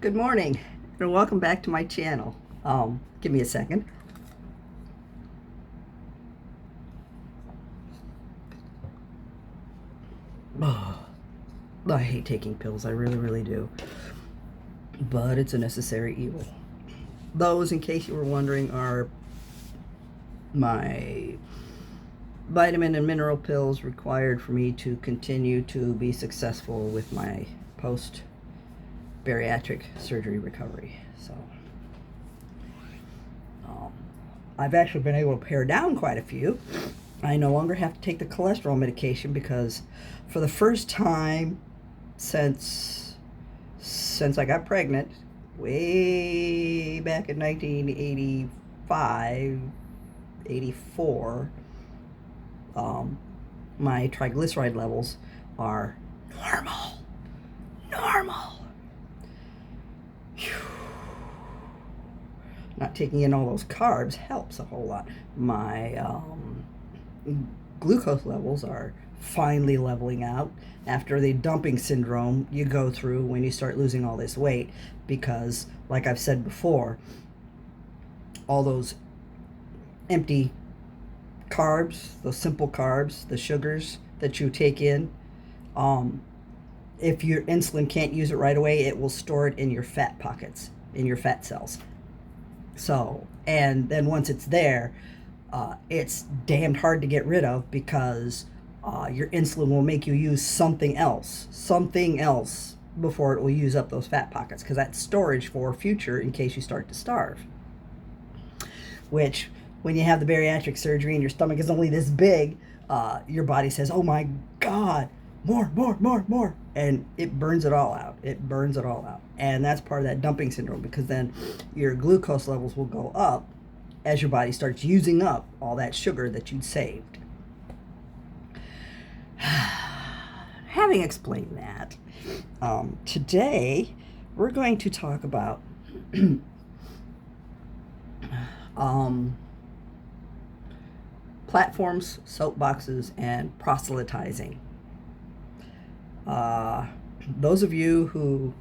Good morning and welcome back to my channel. Give me a second. Oh, I hate taking pills. I really, really do. But it's a necessary evil. Those, in case you were wondering, are my vitamin and mineral pills required for me to continue to be successful with my post-bariatric surgery recovery. So I've actually been able to pare down quite a few. I no longer have to take the cholesterol medication because for the first time since I got pregnant way back in 1985, 84, my triglyceride levels are normal. Whew. Not taking in all those carbs helps a whole lot. My glucose levels are finally leveling out after the dumping syndrome you go through when you start losing all this weight, because like I've said before, all those empty carbs, those simple carbs, the sugars that you take in, if your insulin can't use it right away, it will store it in your fat pockets, in your fat cells. So, and then once it's there, it's damned hard to get rid of because your insulin will make you use something else before it will use up those fat pockets, because that's storage for future in case you start to starve. Which, when you have the bariatric surgery and your stomach is only this big, your body says, oh my God, more. And it burns it all out. And that's part of that dumping syndrome, because then your glucose levels will go up as your body starts using up all that sugar that you'd saved. Having explained that, today we're going to talk about platforms, soapboxes, and proselytizing. Those of you who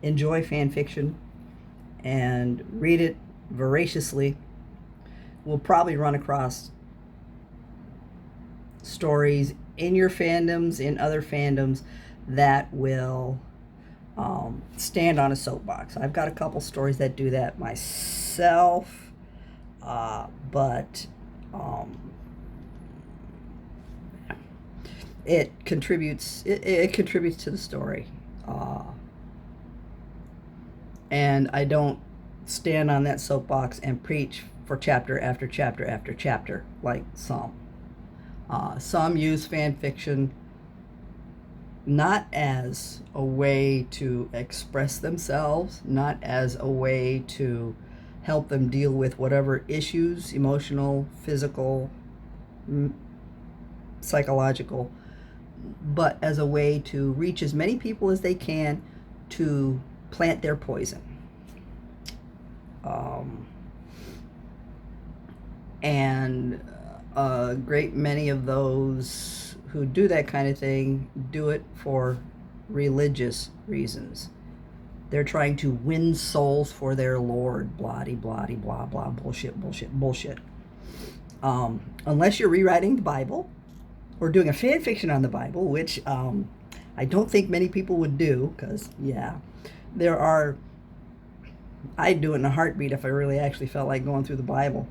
enjoy fan fiction and read it voraciously will probably run across stories in your fandoms, in other fandoms, that will stand on a soapbox. I've got a couple stories that do that myself, but it contributes to the story, and I don't stand on that soapbox and preach for chapter after chapter after chapter like some. Some use fan fiction not as a way to express themselves, not as a way to help them deal with whatever issues, emotional, physical, psychological, but as a way to reach as many people as they can to plant their poison. And a great many of those who do that kind of thing do it for religious reasons. They're trying to win souls for their Lord, blah, blah, blah, blah, bullshit. Unless you're rewriting the Bible or doing a fan fiction on the Bible, which I don't think many people would do, because, yeah, I'd do it in a heartbeat if I really actually felt like going through the Bible.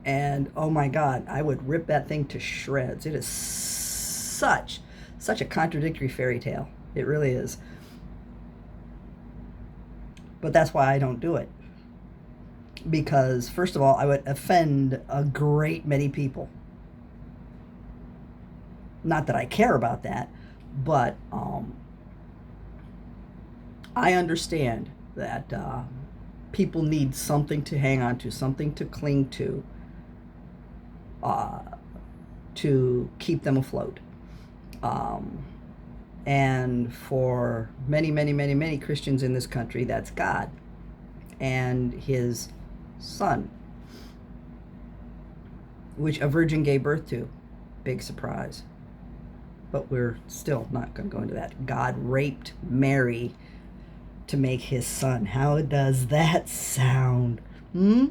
And oh my God, I would rip that thing to shreds. It is such a contradictory fairy tale. It really is. But that's why I don't do it. Because, first of all, I would offend a great many people. Not that I care about that, but I understand that people need something to hang on to, something to cling to keep them afloat. And for many Christians in this country, that's God and his son, which a virgin gave birth to. Big surprise. But we're still not going to go into that. God raped Mary to make his son. How does that sound? Hmm?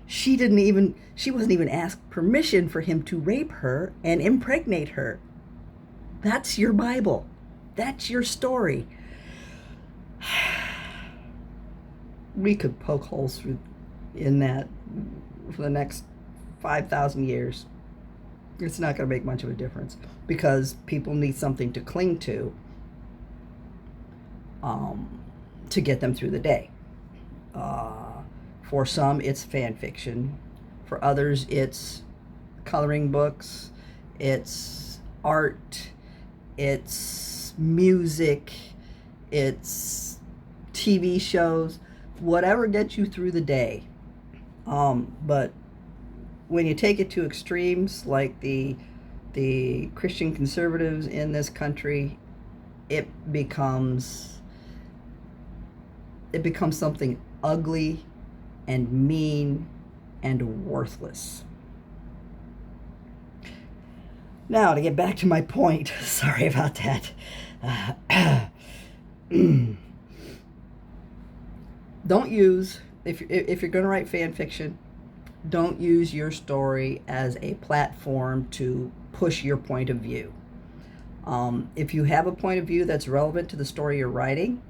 She wasn't even asked permission for him to rape her and impregnate her. That's your Bible. That's your story. We could poke holes through in that for the next 5,000 years. It's not going to make much of a difference because people need something to cling to get them through the day. For some, it's fan fiction. For others, it's coloring books, it's art, it's music, it's TV shows, whatever gets you through the day. But when you take it to extremes like the Christian conservatives in this country, it becomes something ugly and mean and worthless. Now, to get back to my point, sorry about that. Don't use, if you're going to write fan fiction, don't use your story as a platform to push your point of view. If you have a point of view that's relevant to the story you're writing,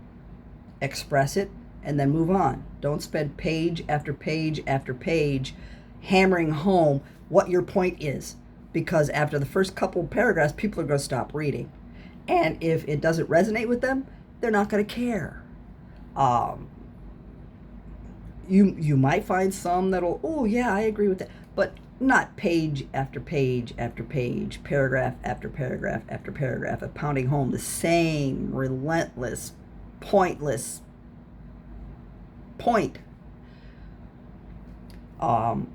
express it and then move on. Don't spend page after page after page hammering home what your point is, because after the first couple paragraphs, people are going to stop reading. And if it doesn't resonate with them, they're not going to care. You might find some that'll, oh yeah, I agree with that, but not page after page after page, paragraph after paragraph after paragraph of pounding home the same relentless, pointless point. Fan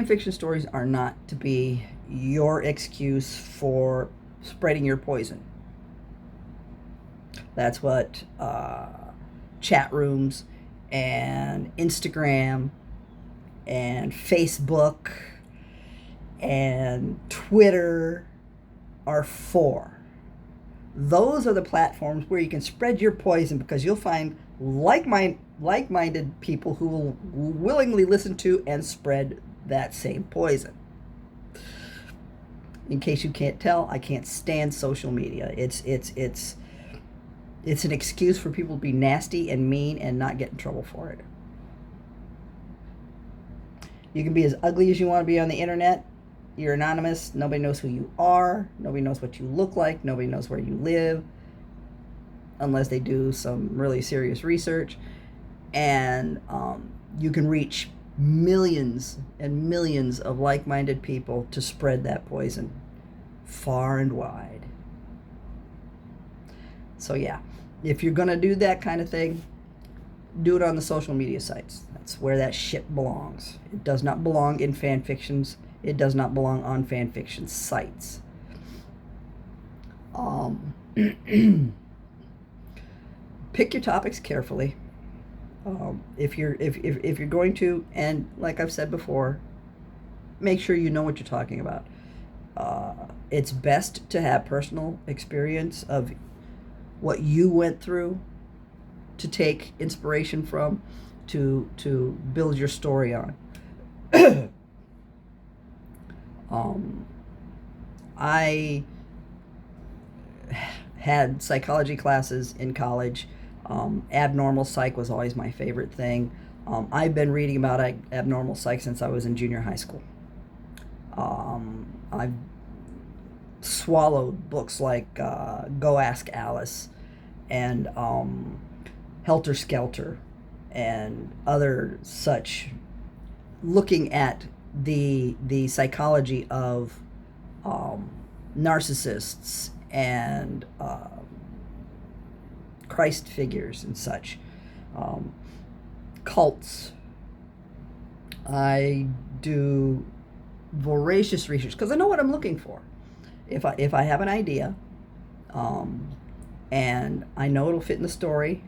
fiction stories are not to be your excuse for spreading your poison. That's what chat rooms and Instagram and Facebook and Twitter are for. Those are the platforms where you can spread your poison, because you'll find like-minded people who will willingly listen to and spread that same poison. In case you can't tell, I can't stand social media. It's an excuse for people to be nasty and mean and not get in trouble for it. You can be as ugly as you want to be on the internet. You're anonymous. Nobody knows who you are. Nobody knows what you look like. Nobody knows where you live, unless they do some really serious research. And you can reach millions and millions of like-minded people to spread that poison far and wide. So yeah, if you're going to do that kind of thing, do it on the social media sites. That's where that shit belongs. It does not belong in fan fictions. It does not belong on fan fiction sites. Pick your topics carefully. If you're going to, and like I've said before, make sure you know what you're talking about. It's best to have personal experience of what you went through to take inspiration from, to build your story on. I had psychology classes in college. Abnormal psych was always my favorite thing. I've been reading about abnormal psych since I was in junior high school. I've swallowed books like Go Ask Alice and Helter Skelter and other such, looking at the psychology of narcissists and Christ figures and such, cults. I do voracious research because I know what I'm looking for. If I have an idea, and I know it'll fit in the story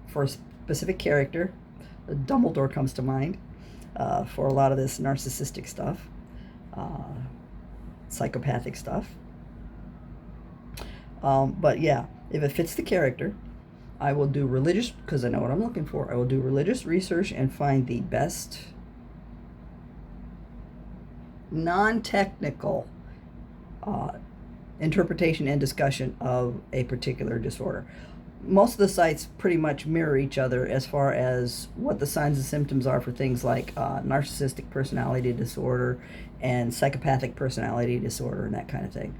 for a specific character, Dumbledore comes to mind for a lot of this narcissistic stuff, psychopathic stuff. But yeah, if it fits the character, I will do religious, because I know what I'm looking for. I will do religious research and find the best non-technical interpretation and discussion of a particular disorder. Most of the sites pretty much mirror each other as far as what the signs and symptoms are for things like narcissistic personality disorder and psychopathic personality disorder and that kind of thing.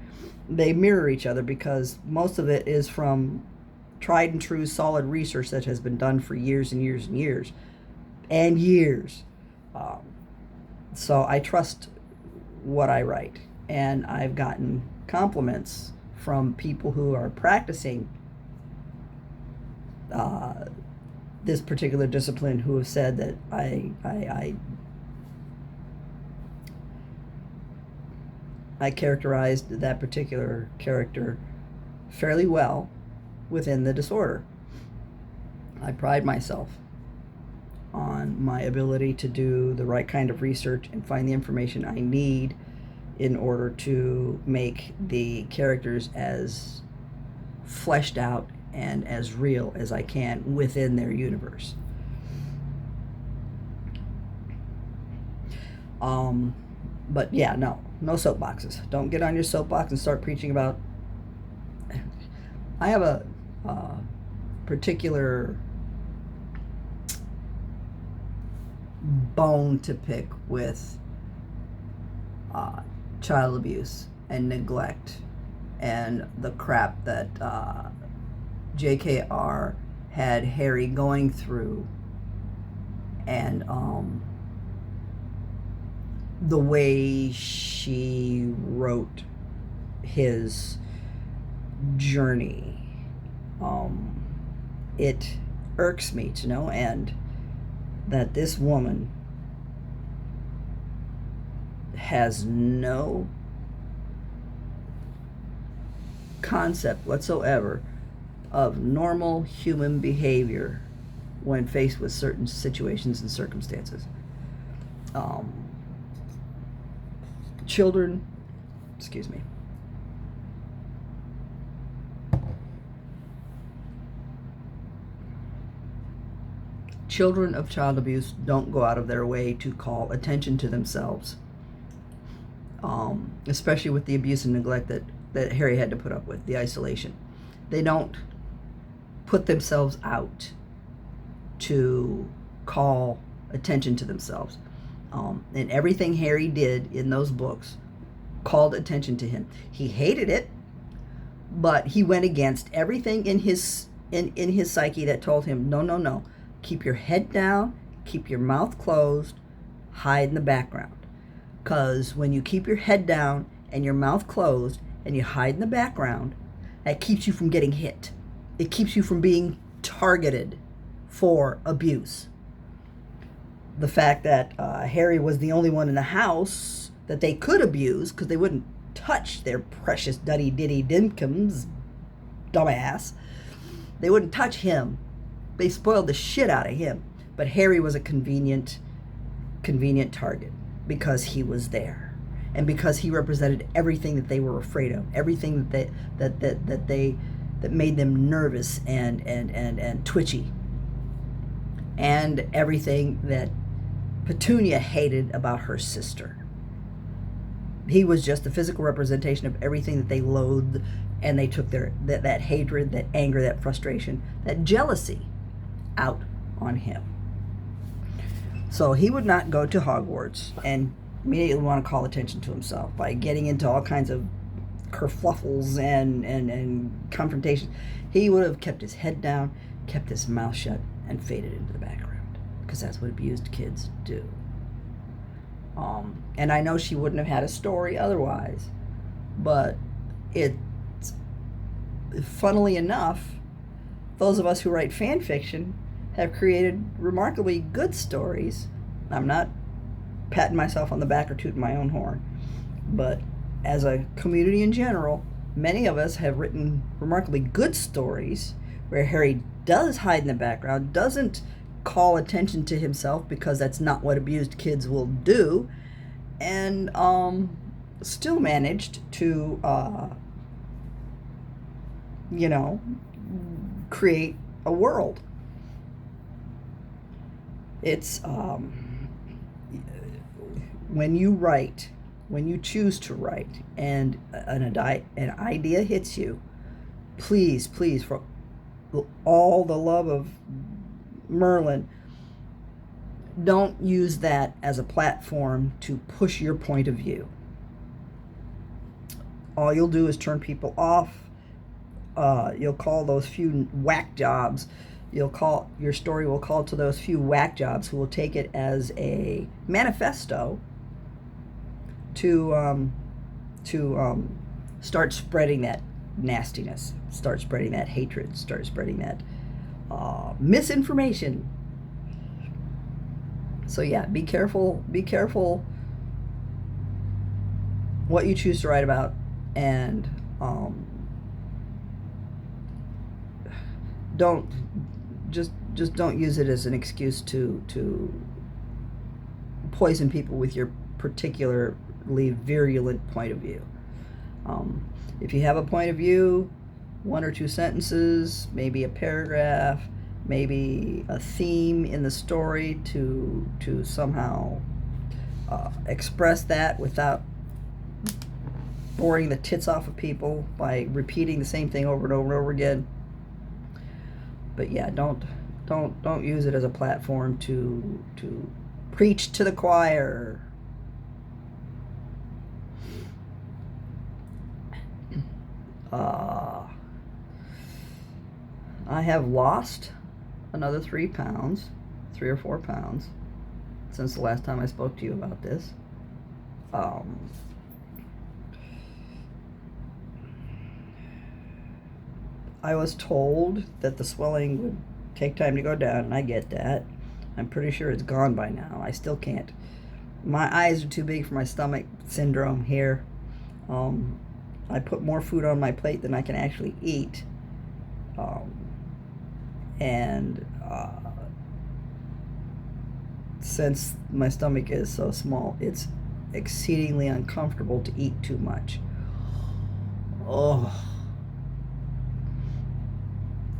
They mirror each other because most of it is from tried and true solid research that has been done for years and years and years and years. So I trust what I write, and I've gotten compliments from people who are practicing this particular discipline who have said that I characterized that particular character fairly well within the disorder. I pride myself on my ability to do the right kind of research and find the information I need in order to make the characters as fleshed out and as real as I can within their universe. But yeah, no soapboxes. Don't get on your soapbox and start preaching about. I have a particular bone to pick with child abuse and neglect and the crap that JKR had Harry going through, and the way she wrote his journey. It irks me to no end that this woman has no concept whatsoever of normal human behavior when faced with certain situations and circumstances. Children of child abuse don't go out of their way to call attention to themselves, especially with the abuse and neglect that Harry had to put up with, the isolation. They don't put themselves out to call attention to themselves. And everything Harry did in those books called attention to him. He hated it, but he went against everything in his psyche that told him, no, keep your head down, keep your mouth closed, hide in the background. Because when you keep your head down and your mouth closed and you hide in the background, that keeps you from getting hit. It keeps you from being targeted for abuse. The fact that Harry was the only one in the house that they could abuse, because they wouldn't touch their precious duddy-diddy dinkums, dumbass. They wouldn't touch him. They spoiled the shit out of him. But Harry was a convenient target because he was there, and because he represented everything that they were afraid of, everything that made them nervous and twitchy, and everything that Petunia hated about her sister. He was just a physical representation of everything that they loathed, and they took that hatred, that anger, that frustration, that jealousy out on him. So he would not go to Hogwarts and immediately want to call attention to himself by getting into all kinds of kerfluffles and confrontations. He would have kept his head down, kept his mouth shut, and faded into the background, because that's what abused kids do. And I know she wouldn't have had a story otherwise, but it's, funnily enough, those of us who write fan fiction have created remarkably good stories. I'm not patting myself on the back or tooting my own horn, but as a community in general, many of us have written remarkably good stories where Harry does hide in the background, doesn't call attention to himself because that's not what abused kids will do, and still managed to you know, create a world. It's when you write, when you choose to write, and an idea hits you, please, for all the love of Merlin, don't use that as a platform to push your point of view. All you'll do is turn people off. You'll call those few whack jobs. Your story will call to those few whack jobs who will take it as a manifesto to start spreading that nastiness, start spreading that hatred, start spreading that misinformation. So yeah, be careful what you choose to write about, and don't don't use it as an excuse to poison people with your particularly virulent point of view. If you have a point of view, 1 or 2 sentences, maybe a paragraph, maybe a theme in the story to somehow express that without boring the tits off of people by repeating the same thing over and over and over again. But yeah, don't use it as a platform to preach to the choir. I have lost another 3 pounds, 3 or 4 pounds, since the last time I spoke to you about this. I was told that the swelling would take time to go down, and I get that. I'm pretty sure it's gone by now. I still can't. My eyes are too big for my stomach syndrome here. I put more food on my plate than I can actually eat. And since my stomach is so small, it's exceedingly uncomfortable to eat too much.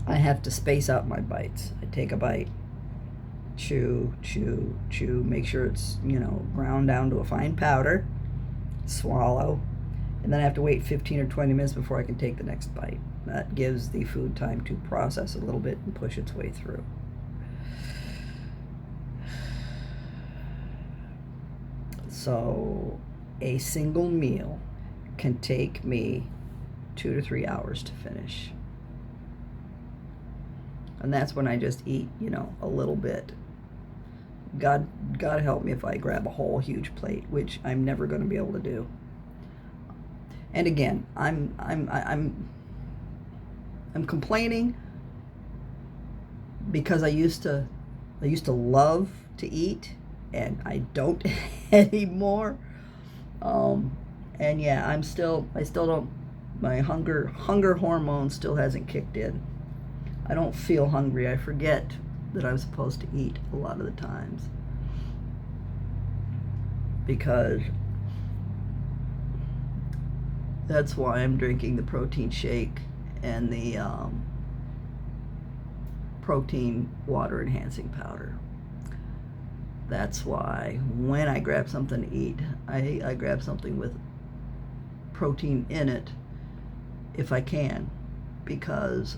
I have to space out my bites. I take a bite, chew, make sure it's, ground down to a fine powder, swallow, and then I have to wait 15 or 20 minutes before I can take the next bite. That gives the food time to process a little bit and push its way through. So a single meal can take me 2 to 3 hours to finish. And that's when I just eat, a little bit. God help me if I grab a whole huge plate, which I'm never going to be able to do. And again, I'm complaining because I used to love to eat, and I don't anymore. And yeah, I still don't. My hunger hormone still hasn't kicked in. I don't feel hungry. I forget that I'm supposed to eat a lot of the times, because that's why I'm drinking the protein shake and the protein water enhancing powder. That's why when I grab something to eat, I grab something with protein in it if I can, because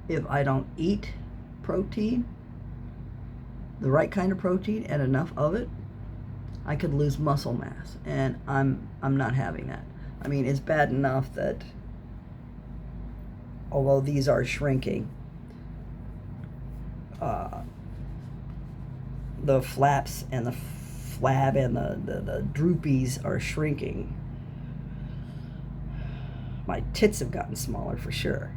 if I don't eat protein, the right kind of protein and enough of it, I could lose muscle mass, and I'm not having that. I mean, it's bad enough that although these are shrinking, the flaps and the flab and the droopies are shrinking. My tits have gotten smaller for sure.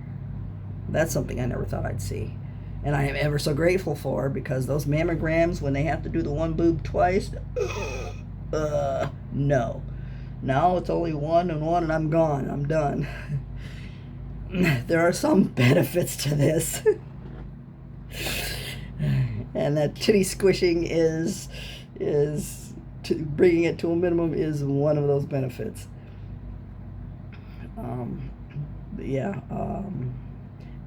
That's something I never thought I'd see. And I am ever so grateful for, because those mammograms, when they have to do the one boob twice, no. Now it's only one, and I'm gone. I'm done. There are some benefits to this. And that titty squishing is bringing it to a minimum is one of those benefits. Yeah,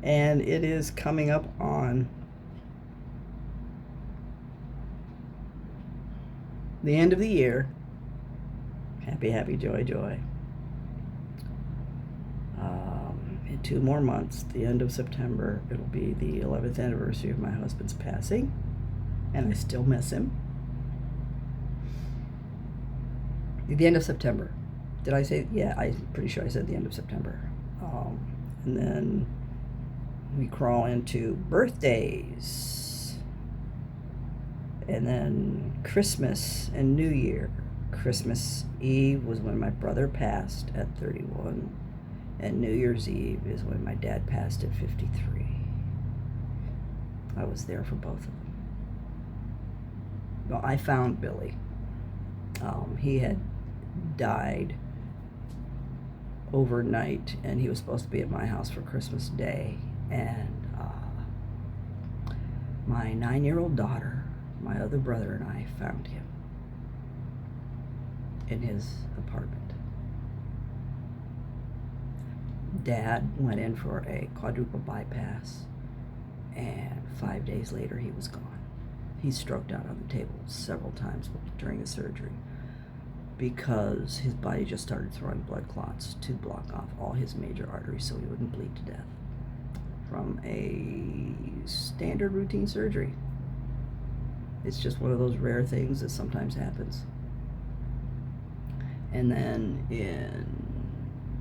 and it is coming up on the end of the year. Happy, happy, joy, joy. In 2 more months, the end of September, it'll be the 11th anniversary of my husband's passing, and I still miss him. The end of September. Did I say? Yeah, I'm pretty sure I said the end of September. And then we crawl into birthdays, and then Christmas and New Year. Christmas Eve was when my brother passed at 31, and New Year's Eve is when my dad passed at 53. I was there for both of them. Well, I found Billy. He had died overnight, and he was supposed to be at my house for Christmas Day, and my 9-year-old daughter, my other brother, and I found him in his apartment. Dad went in for a quadruple bypass, and 5 days later he was gone. He stroked out on the table several times during the surgery because his body just started throwing blood clots to block off all his major arteries so he wouldn't bleed to death from a standard routine surgery. It's just one of those rare things that sometimes happens. And then in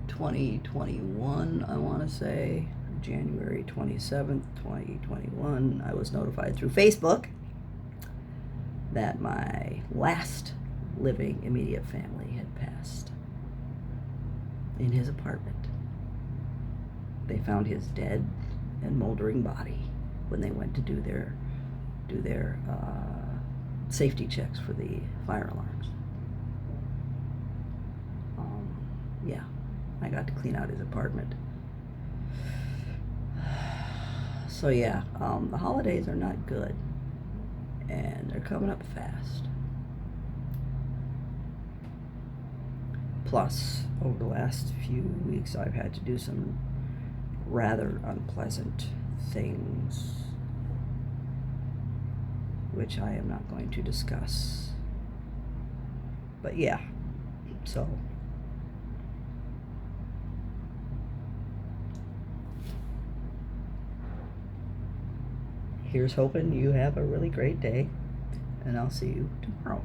2021, I want to say, January 27th, 2021, I was notified through Facebook that my last living immediate family had passed in his apartment. They found his dead and moldering body when they went to do their safety checks for the fire alarms. Yeah, I got to clean out his apartment. So yeah, the holidays are not good, and they're coming up fast. Plus, over the last few weeks, I've had to do some rather unpleasant things, which I am not going to discuss. But yeah, so here's hoping you have a really great day, and I'll see you tomorrow.